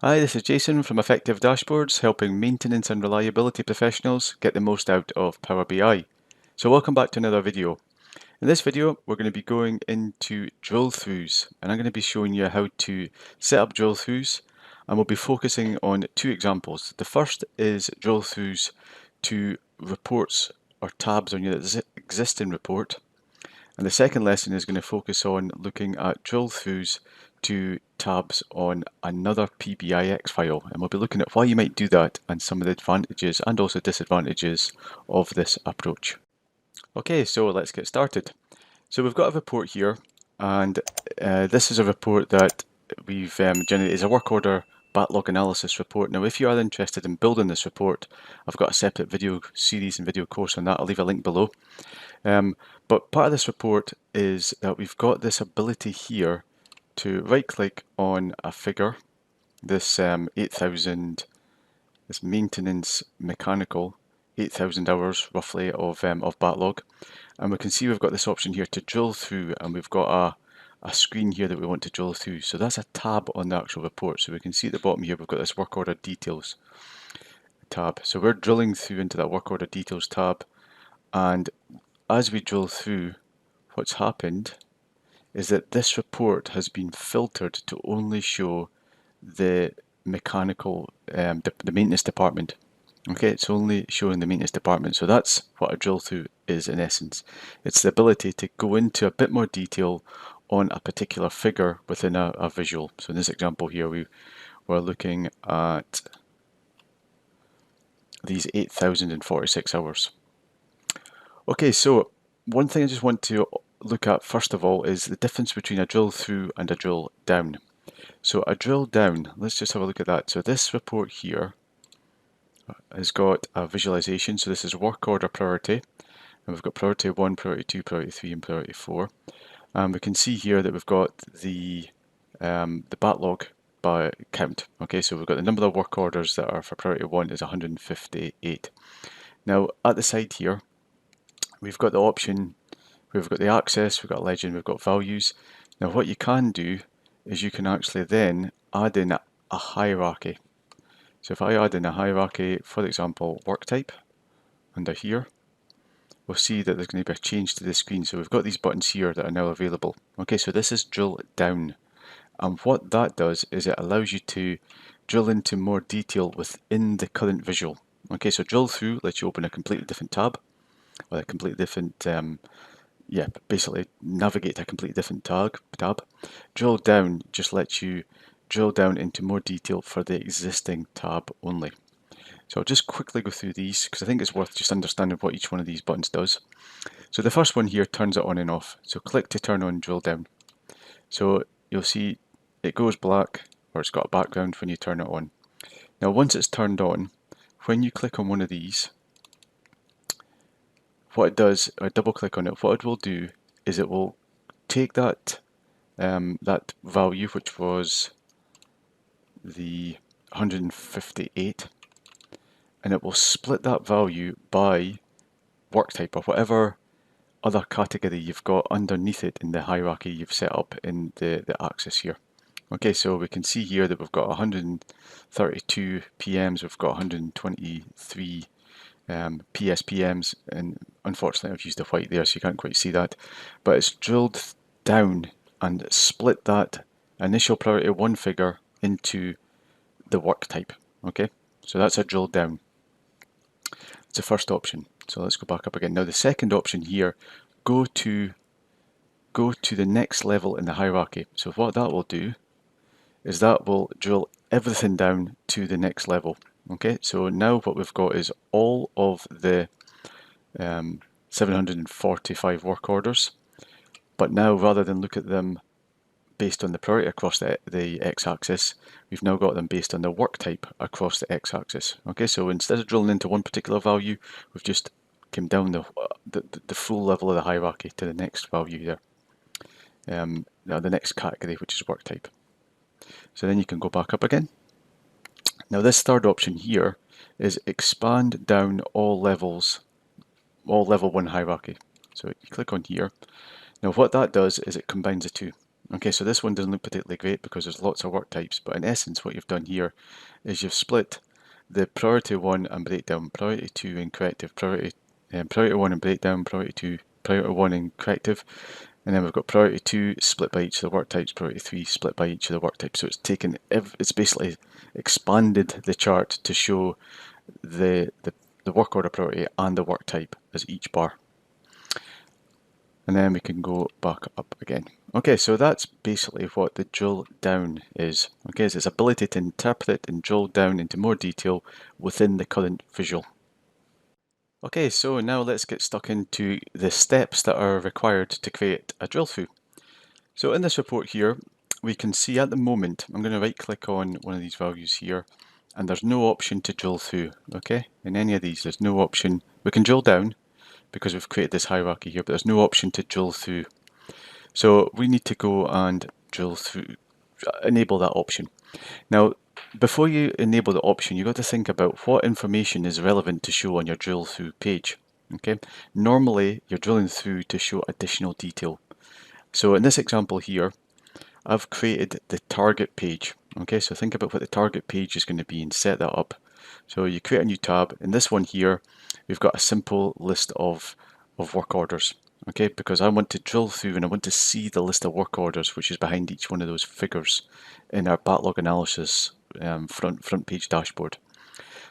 Hi, this is Jason from Effective Dashboards, helping maintenance and reliability professionals get the most out of Power BI. So welcome back to another video. In this video, we're going to be going into drill-throughs, and I'm going to be showing you how to set up drill-throughs, and we'll be focusing on two examples. The first is drill-throughs to reports or tabs on your existing report, and the second lesson is going to focus on looking at drill-throughs to tabs on another PBIX file, and we'll be looking at why you might do that and some of the advantages and also disadvantages of this approach. Okay, so let's get started. So we've got a report here, and this is a report that we've generated. It's a work order backlog analysis report. Now, if you are interested in building this report, I've got a separate video series and video course on that. I'll leave a link below. But part of this report is that we've got this ability here to right click on a figure, this 8,000, this maintenance mechanical 8,000 hours roughly of backlog, and we can see we've got this option here to drill through, and we've got a screen here that we want to drill through. So that's a tab on the actual report. So we can see at the bottom here we've got this work order details tab. So we're drilling through into that work order details tab, and as we drill through, what's happened is that this report has been filtered to only show the mechanical, the maintenance department. Okay, it's only showing the maintenance department. So that's what a drill through is in essence. It's the ability to go into a bit more detail on a particular figure within a visual. So in this example here, we're looking at these 8,046 hours. Okay, so one thing I just want to look at first of all is the difference between a drill through and a drill down. So a drill down, let's just have a look at that. So this report here has got a visualization. So this is work order priority, and we've got priority 1, priority 2, priority 3, and priority 4. And we can see here that we've got the backlog by count. Okay, so we've got the number of work orders that are for priority 1 is 158. Now at the side here, we've got the option, we've got the access, we've got legend, we've got values. Now what you can do is you can actually then add in a hierarchy. So if I add in a hierarchy, for example, work type, under here, we'll see that there's going to be a change to the screen. So we've got these buttons here that are now available. Okay, so this is drill down. And what that does is it allows you to drill into more detail within the current visual. Okay, so drill through lets you open a completely different tab, or a completely different, basically navigate to a completely different tab. Drill down just lets you drill down into more detail for the existing tab only. So I'll just quickly go through these because I think it's worth just understanding what each one of these buttons does. So the first one here turns it on and off. So click to turn on drill down. So you'll see it goes black, or it's got a background when you turn it on. Now once it's turned on, when you click on one of these, what it does, or double click on it, what it will do is it will take that that value, which was the 158, and it will split that value by work type or whatever other category you've got underneath it in the hierarchy you've set up in the axis here. Okay, so we can see here that we've got 132 PMs, we've got 123 PSPMs, and unfortunately I've used the white there so you can't quite see that, but it's drilled down and split that initial priority 1 figure into the work type. Okay, so that's a drill down. It's the first option. So let's go back up again. Now the second option here, go to the next level in the hierarchy. So what that will do is that will drill everything down to the next level. Okay, so now what we've got is all of the 745 work orders, but now rather than look at them based on the priority across the x-axis, we've now got them based on the work type across the x-axis. Okay, so instead of drilling into one particular value, we've just came down the full level of the hierarchy to the next value there. Now the next category, which is work type. So then you can go back up again. Now this third option here is expand down all levels, all level 1 hierarchy. So you click on here. Now what that does is it combines the two. Okay, so this one doesn't look particularly great because there's lots of work types, but in essence what you've done here is you've split the priority 1 and breakdown, priority 2 and corrective, priority 1 and breakdown, priority 2, priority 1 and corrective, and then we've got priority 2 split by each of the work types, priority 3 split by each of the work types. So it's taken, it's basically expanded the chart to show the work order priority and the work type as each bar. And then we can go back up again. Okay, so that's basically what the drill down is. Okay, it's its ability to interpret and drill down into more detail within the current visual. Okay, so now let's get stuck into the steps that are required to create a drill through. So in this report here, we can see at the moment, I'm going to right click on one of these values here, and there's no option to drill through. Okay, in any of these, there's no option. We can drill down because we've created this hierarchy here, but there's no option to drill through. So we need to go and drill through, enable that option. Now, before you enable the option, you've got to think about what information is relevant to show on your drill through page. Okay, normally you're drilling through to show additional detail. So in this example here, I've created the target page. Okay, so think about what the target page is going to be and set that up. So you create a new tab. In this one here, we've got a simple list of work orders. Okay, because I want to drill through and I want to see the list of work orders which is behind each one of those figures in our backlog analysis front page dashboard.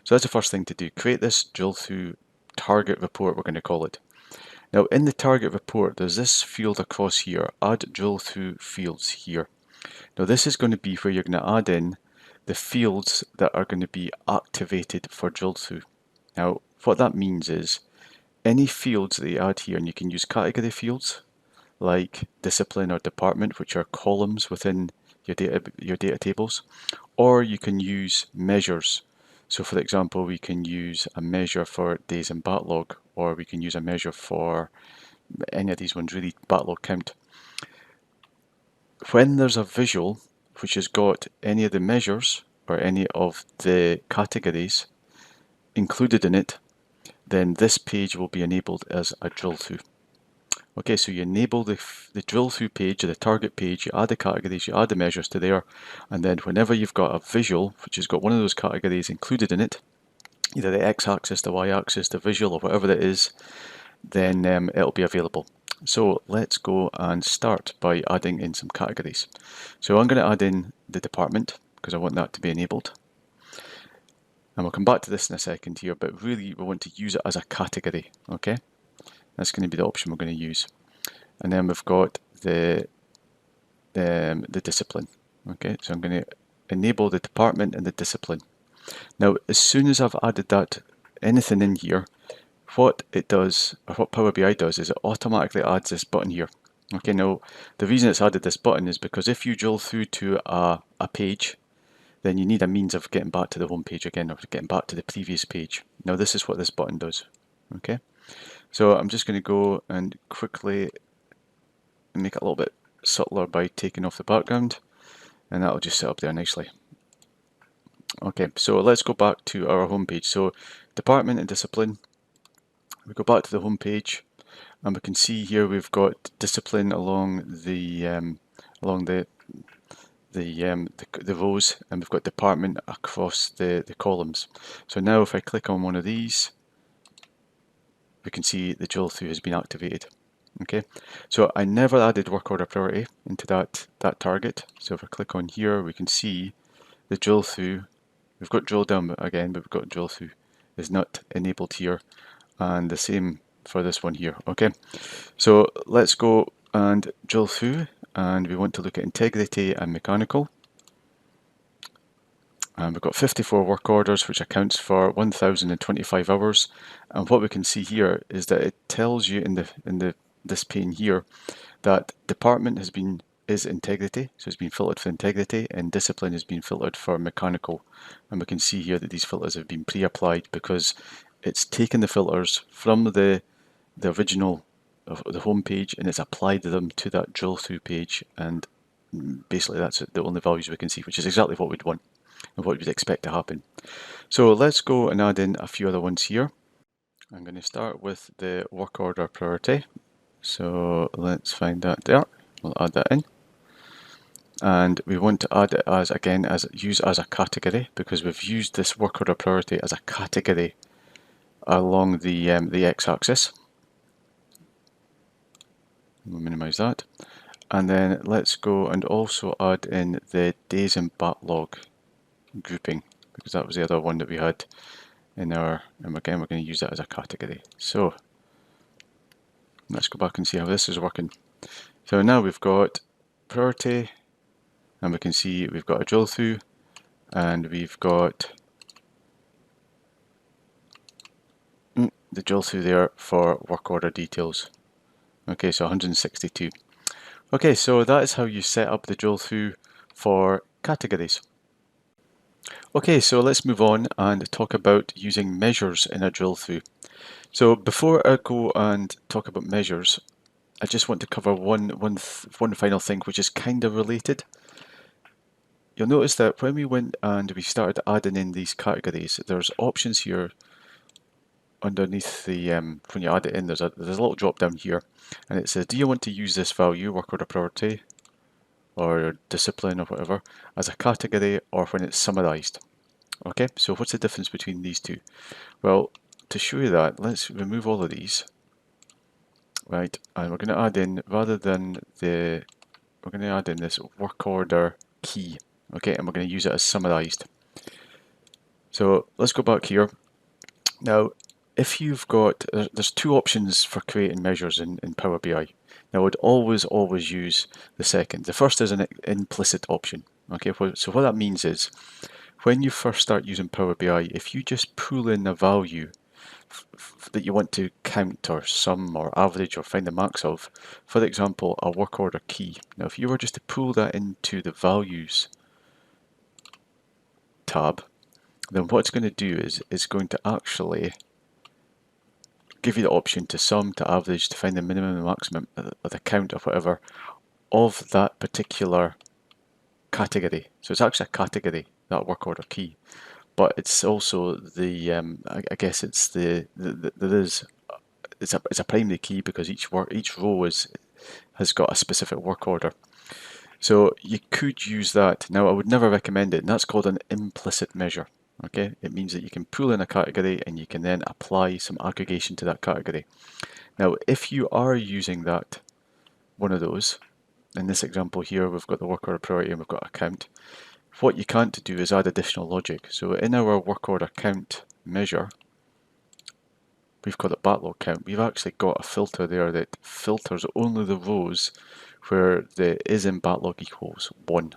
So that's the first thing to do. Create this drill through target report, we're going to call it. Now in the target report, there's this field across here, add drill through fields here. Now this is going to be where you're going to add in the fields that are going to be activated for drill through. Now what that means is any fields that you add here, and you can use category fields like discipline or department, which are columns within your data tables, or you can use measures. So for example, we can use a measure for days in backlog, or we can use a measure for any of these ones, really, backlog count. When there's a visual which has got any of the measures or any of the categories included in it, then this page will be enabled as a drill through. Okay, so you enable the drill through page or the target page, you add the categories, you add the measures to there, and then whenever you've got a visual which has got one of those categories included in it, either the x-axis, the y-axis, the visual, or whatever that is, then it'll be available. So let's go and start by adding in some categories. So I'm going to add in the department because I want that to be enabled. And we'll come back to this in a second here, but really we want to use it as a category, okay? That's going to be the option we're going to use. And then we've got the discipline, okay? So I'm going to enable the department and the discipline. Now, as soon as I've added that, anything in here, what it does, or what Power BI does, is it automatically adds this button here. Okay, now the reason it's added this button is because if you drill through to a page, then you need a means of getting back to the home page again, or getting back to the previous page. Now this is what this button does. Okay, so I'm just going to go and quickly make it a little bit subtler by taking off the background, and that'll just sit up there nicely. Okay, so let's go back to our home page. So department and discipline. We go back to the home page, and we can see here we've got discipline along the rows, and we've got department across the columns. So now if I click on one of these, we can see the drill through has been activated. Okay, so I never added work order priority into that target. So if I click on here, we can see the drill through. We've got drill down again, but we've got drill through is not enabled here, and the same for this one here. Okay, so let's go and drill through, and we want to look at integrity and mechanical. And we've got 54 work orders, which accounts for 1,025 hours. And what we can see here is that it tells you in this pane here that department is integrity, so it's been filtered for integrity, and discipline has been filtered for mechanical. And we can see here that these filters have been pre-applied because it's taken the filters from the original of the home page and it's applied them to that drill through page, and basically that's the only values we can see, which is exactly what we'd want and what we'd expect to happen. So let's go and add in a few other ones here. I'm going to start with the work order priority. So let's find that there. We'll add that in. and we want to add it as, again, as use as a category, because we've used this work order priority as a category along the x-axis. We'll minimize that. And then let's go and also add in the days in backlog grouping, because that was the other one that we had in our, and again we're going to use that as a category. So let's go back and see how this is working. So now we've got priority, and we can see we've got a drill through, and we've got the drill through there for work order details. Okay, so 162. Okay, so that is how you set up the drill through for categories. Okay, so let's move on and talk about using measures in a drill through. So before I go and talk about measures, I just want to cover one final thing which is kind of related. You'll notice that when we went and we started adding in these categories, there's options here underneath the when you add it in. There's a little drop down here, and it says, do you want to use this value, work order priority, or discipline, or whatever, as a category, or when it's summarized? Okay, so what's the difference between these two? Well, to show you that, let's remove all of these, right? And we're going to add in, rather than the, we're going to add in this work order key, okay, and we're going to use it as summarized. So let's go back here. Now, if you've got, there's two options for creating measures in Power BI. Now, I would always use the second. The first is an implicit option. Okay, so what that means is, when you first start using Power BI, if you just pull in a value that you want to count or sum or average or find the max of, for example, a work order key. Now, if you were just to pull that into the values tab, then what it's going to do is it's going to actually give you the option to sum, to average, to find the minimum and maximum, or the count or whatever of that particular category. So it's actually a category, that work order key, but it's also the I guess it's it's a primary key, because each row has got a specific work order. So you could use that. Now, I would never recommend it, and that's called an implicit measure. Okay, it means that you can pull in a category and you can then apply some aggregation to that category. Now, if you are using that, one of those, in this example here, we've got the work order priority and we've got a count. What you can't do is add additional logic. So in our work order count measure, we've got a backlog count. We've actually got a filter there that filters only the rows where the is in backlog equals 1.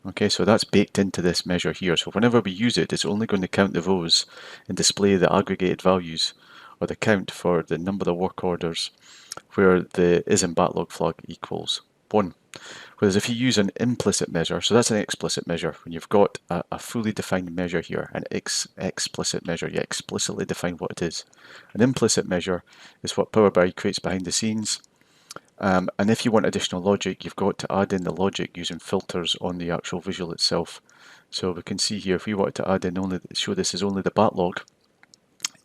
Okay, so that's baked into this measure here. So whenever we use it, it's only going to count the rows and display the aggregated values, or the count for the number of work orders where the is in backlog flag equals 1. Whereas if you use an implicit measure, so that's an explicit measure, when you've got a fully defined measure here, an explicit measure, you explicitly define what it is. An implicit measure is what Power BI creates behind the scenes. And if you want additional logic, you've got to add in the logic using filters on the actual visual itself. So we can see here, if we wanted to add in only, show this as only the backlog,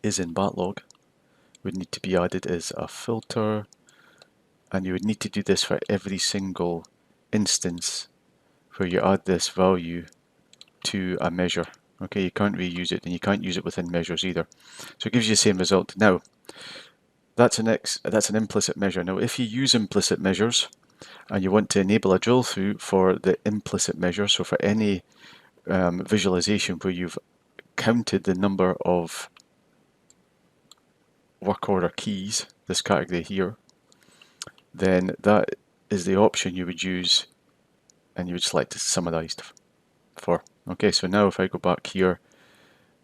is in backlog, would need to be added as a filter, and you would need to do this for every single instance where you add this value to a measure. Okay, you can't reuse it, and you can't use it within measures either. So it gives you the same result. Now, that's an implicit measure. Now, if you use implicit measures and you want to enable a drill through for the implicit measure, so for any visualization where you've counted the number of work order keys, this category here, then that is the option you would use, and you would select summarized for. Okay, so now if I go back here,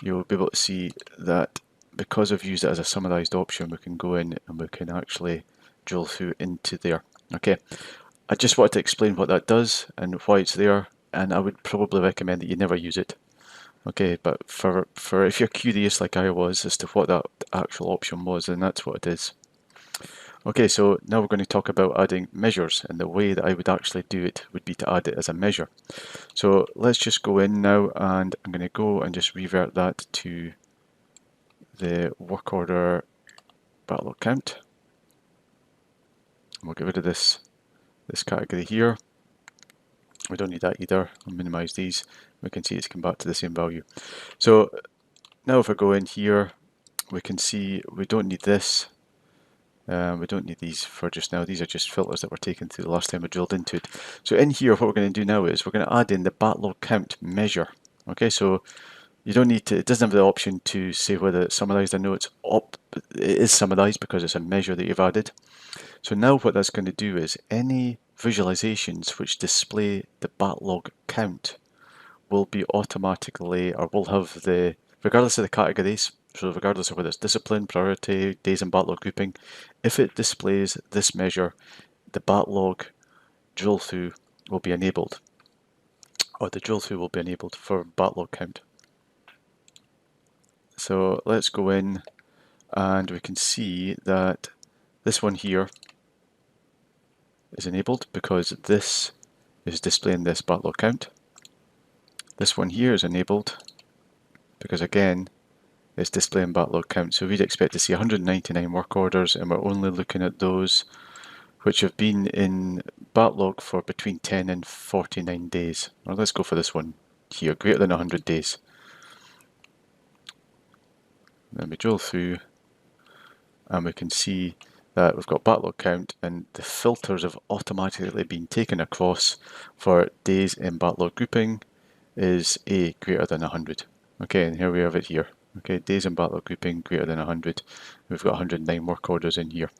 you'll be able to see that because I've used it as a summarized option, we can go in and we can actually drill through into there. Okay, I just wanted to explain what that does and why it's there, and I would probably recommend that you never use it. Okay, but for if you're curious like I was as to what that actual option was, then that's what it is. Okay, so now we're going to talk about adding measures, and the way that I would actually do it would be to add it as a measure. So let's just go in now, and I'm going to go and just revert that to the work order backlog count. We'll get rid of this category here, We don't need that either. I'll minimize these. We can see it's come back to the same value. So now if I go in here, we can see we don't need this. We don't need these for just now. These are just filters that were taken through the last time we drilled into it. So in here, what we're going to do now is we're going to add in the backlog count measure. Okay, so you don't need to, it doesn't have the option to say whether it's summarized or no, it is summarized because it's a measure that you've added. So now what that's going to do is any visualizations which display the backlog count will be automatically, or will have the, regardless of the categories, so regardless of whether it's discipline, priority, days and backlog grouping, if it displays this measure, the backlog drill through will be enabled, or the drill through will be enabled for backlog count. So let's go in and we can see that this one here is enabled because this is displaying this backlog count. This one here is enabled because again it's displaying backlog count. So we'd expect to see 199 work orders, and we're only looking at those which have been in backlog for between 10 and 49 days. Well, let's go for this one here, greater than 100 days. Then we drill through and we can see that we've got backlog count, and the filters have automatically been taken across for days in backlog grouping is A greater than 100. Okay, and here we have it here. Okay, days in backlog grouping greater than 100. We've got 109 work orders in here.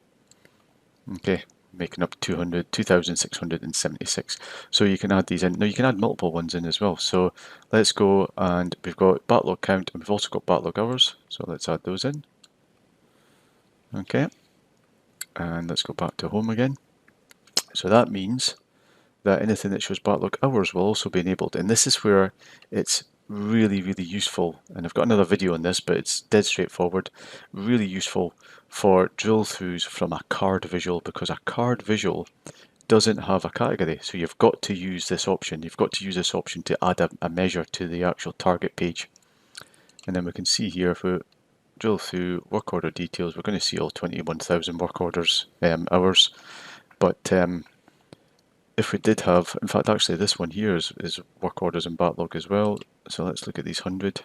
Okay, making up 2,676. So you can add these in. Now you can add multiple ones in as well. So let's go, and we've got backlog count and we've also got backlog hours. So let's add those in. Okay, and let's go back to home again. So that means that anything that shows backlog hours will also be enabled, and this is where it's really useful, and I've got another video on this, but it's dead straightforward, really useful for drill throughs from a card visual, because a card visual doesn't have a category, so you've got to use this option. You've got to use this option to add a measure to the actual target page. And then we can see here, if we drill through work order details, we're going to see all 21,000 work orders hours, but if we did have, in fact actually this one here is work orders and backlog as well, so let's look at these 100,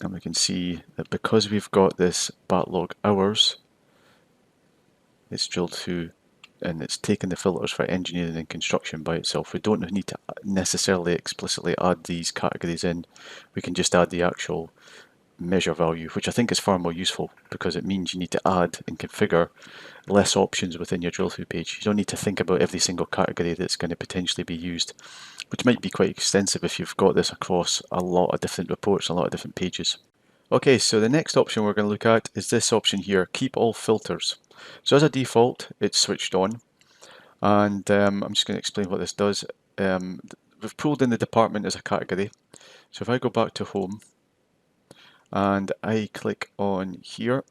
and we can see that because we've got this backlog hours, it's drilled through and it's taken the filters for engineering and construction by itself. We don't need to necessarily explicitly add these categories in, we can just add the actual measure value, which I think is far more useful because it means you need to add and configure less options within your drill through page. You don't need to think about every single category that's going to potentially be used, which might be quite extensive if you've got this across a lot of different reports, a lot of different pages. Okay, so the next option we're going to look at is this option here, keep all filters. So as a default, it's switched on, and I'm just going to explain what this does. We've pulled in the department as a category, so if I go back to home and I click on here,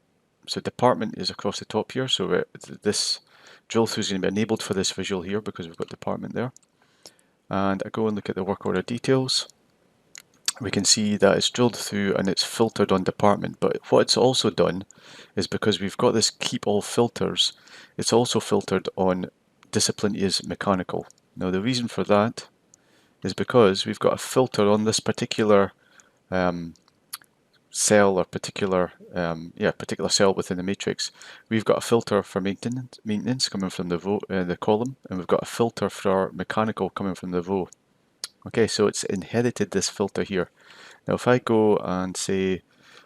so department is across the top here, so this drill through is going to be enabled for this visual here because we've got department there. And I go and look at the work order details. We can see that it's drilled through and it's filtered on department, but what it's also done is, because we've got this keep all filters, it's also filtered on discipline is mechanical. Now the reason for that is because we've got a filter on this particular cell, or particular cell within the matrix. We've got a filter for maintenance coming from the column, and we've got a filter for mechanical coming from the row. Okay, so it's inherited this filter here. Now if I go and say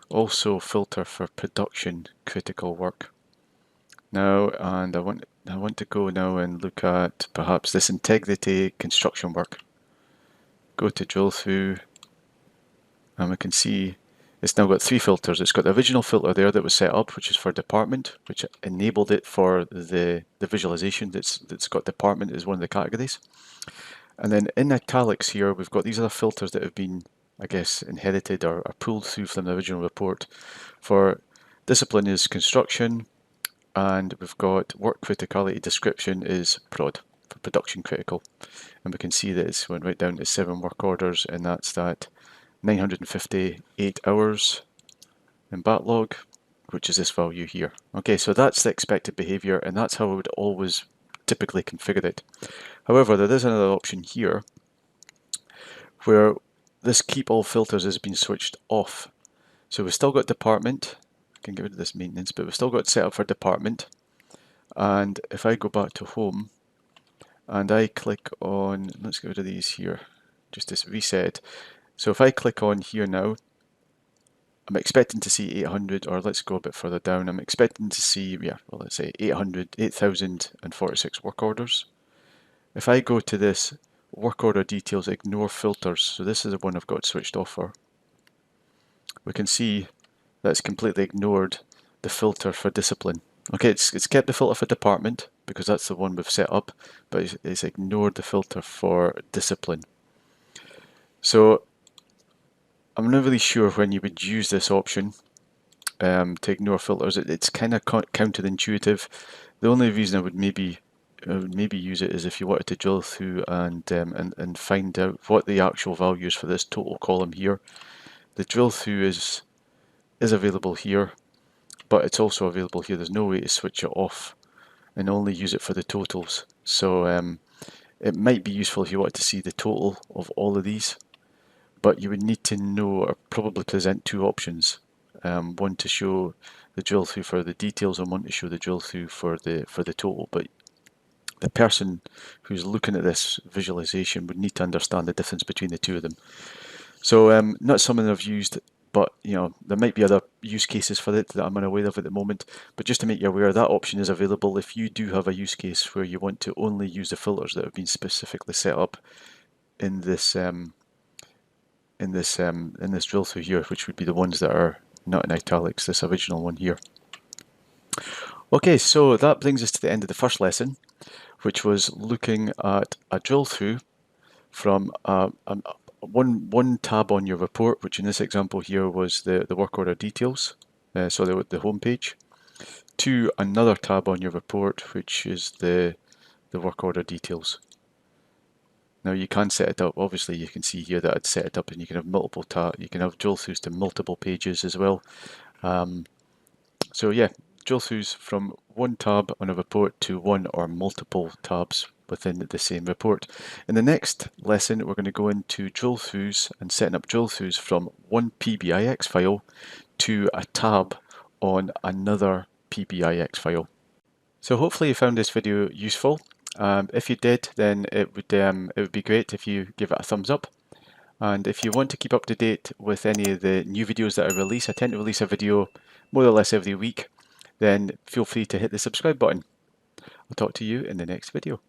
also filter for production critical work now, and I want to go now and look at perhaps this integrity construction work. Go to drill through, and we can see it's now got three filters. It's got the original filter there that was set up, which is for department, which enabled it for the visualization that's got department as one of the categories. And then in italics here, we've got these other filters that have been, I guess, inherited or pulled through from the original report. For discipline is construction, and we've got work criticality description is prod, for production critical. And we can see that it's went right down to 7 work orders, and that's that 958 hours in backlog, which is this value here. Okay, so that's the expected behavior, and that's how I would always typically configure it. However, there is another option here where this keep all filters has been switched off. So we've still got department. I can get rid of this maintenance, but we've still got set up for department. And if I go back to home and I click on, let's get rid of these here, just to reset. So if I click on here now, I'm expecting to see 800, or let's go a bit further down. I'm expecting to see, yeah, well, let's say 8,046 work orders. If I go to this work order details, ignore filters, so this is the one I've got switched off for, we can see that's completely ignored the filter for discipline. Okay, it's kept the filter for department because that's the one we've set up, but it's ignored the filter for discipline. So I'm not really sure when you would use this option to ignore filters. It's kind of counterintuitive. The only reason I would maybe use it is if you wanted to drill through and find out what the actual values for this total column here. The drill through is available here, but it's also available here. There's no way to switch it off and only use it for the totals. So it might be useful if you wanted to see the total of all of these, but you would need to know or probably present two options. One to show the drill through for the details and one to show the drill through for the total. But the person who's looking at this visualization would need to understand the difference between the two of them. So not something I've used, but you know, there might be other use cases for it that I'm unaware of at the moment. But just to make you aware, that option is available if you do have a use case where you want to only use the filters that have been specifically set up in this drill through here, which would be the ones that are not in italics, this original one here. Okay, so that brings us to the end of the first lesson, which was looking at a drill through from one tab on your report, which in this example here was the work order details, so the home page, to another tab on your report, which is the work order details. Now you can set it up, obviously you can see here that I'd set it up and you can have multiple tabs, you can have drill throughs to multiple pages as well. So yeah, drill throughs from one tab on a report to one or multiple tabs within the same report. In the next lesson we're going to go into drill throughs and setting up drill throughs from one PBIX file to a tab on another PBIX file. So hopefully you found this video useful. If you did, then it would be great if you give it a thumbs up. And if you want to keep up to date with any of the new videos that I release, I tend to release a video more or less every week, then feel free to hit the subscribe button. I'll talk to you in the next video.